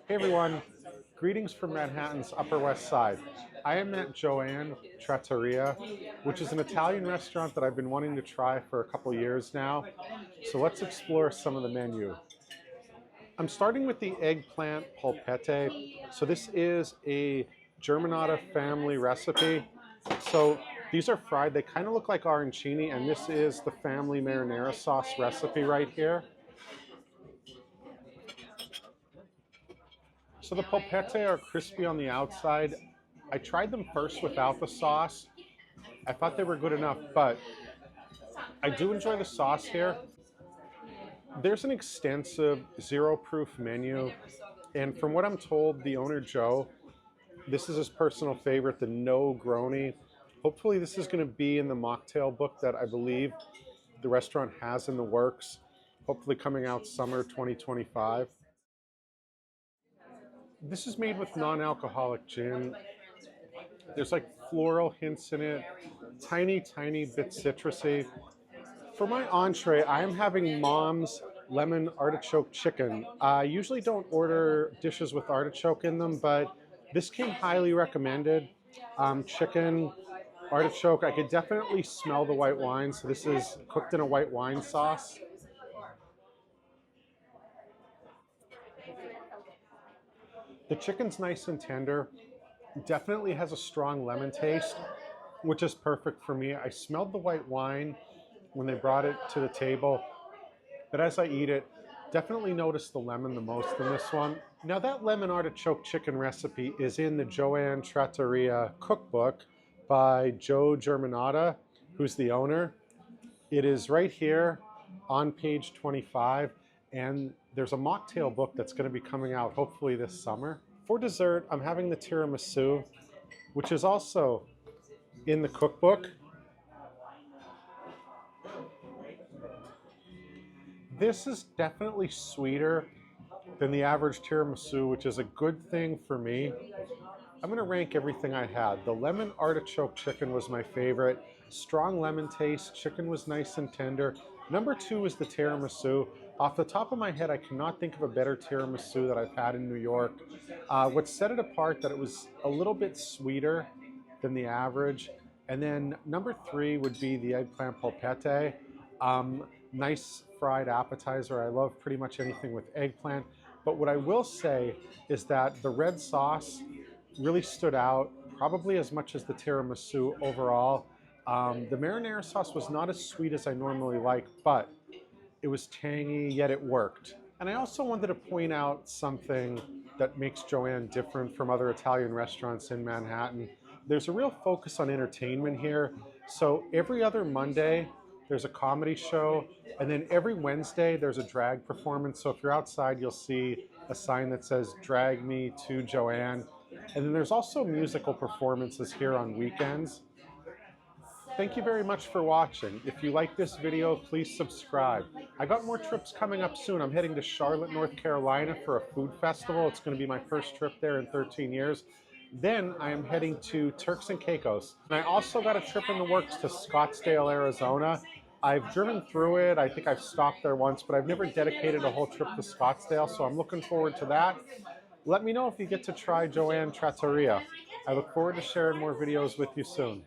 Hey everyone, greetings from Manhattan's Upper West Side. I am at Joanne Trattoria, which is an Italian restaurant that I've been wanting to try for a couple years now. So let's explore some of the menu. I'm starting with the eggplant polpette. So this is a Germanotta family recipe. So these are fried, they kind of look like arancini, and this is the family marinara sauce recipe right here. So the polpette are crispy on the outside. I tried them first without the sauce. I thought they were good enough, but I do enjoy the sauce here. There's an extensive zero-proof menu, and from what I'm told, the owner Joe, this is his personal favorite, the NOgroni. Hopefully this is going to be in the mocktail book that I believe the restaurant has in the works, hopefully coming out summer 2025. This is made with non-alcoholic gin. There's like floral hints in it, tiny bit citrusy. For my entree, I am having Mom's lemon artichoke chicken. I usually don't order dishes with artichoke in them, but this came highly recommended. Chicken, artichoke, I could definitely smell the white wine, so this is cooked in a white wine sauce. The chicken's nice and tender, definitely has a strong lemon taste, which is perfect for me. I smelled the white wine when they brought it to the table, but as I eat it, definitely notice the lemon the most in this one. Now that lemon artichoke chicken recipe is in the Joanne Trattoria cookbook by Joe Germanotta, who's the owner. It is right here on page 25, and there's a mocktail book that's going to be coming out hopefully this summer. For dessert, I'm having the tiramisu, which is also in the cookbook. This is definitely sweeter than the average tiramisu, which is a good thing for me. I'm going to rank everything I had. The lemon artichoke chicken was my favorite. Strong lemon taste. Chicken was nice and tender. Number 2 is the tiramisu. Off the top of my head, I cannot think of a better tiramisu that I've had in New York. What set it apart that it was a little bit sweeter than the average. And then number 3 would be the eggplant polpette. Nice fried appetizer. I love pretty much anything with eggplant. But what I will say is that the red sauce really stood out, probably as much as the tiramisu overall. The marinara sauce was not as sweet as I normally like, but it was tangy, yet it worked. And I also wanted to point out something that makes Joanne different from other Italian restaurants in Manhattan. There's a real focus on entertainment here. So every other Monday, there's a comedy show, and then every Wednesday, there's a drag performance. So if you're outside, you'll see a sign that says, "Drag me to Joanne." And then there's also musical performances here on weekends. Thank you very much for watching. If you like this video, please subscribe. I got more trips coming up soon. I'm heading to Charlotte, North Carolina for a food festival. It's going to be my first trip there in 13 years. Then I am heading to Turks and Caicos. And I also got a trip in the works to Scottsdale, Arizona. I've driven through it. I think I've stopped there once, but I've never dedicated a whole trip to Scottsdale, so I'm looking forward to that. Let me know if you get to try Joanne Trattoria. I look forward to sharing more videos with you soon.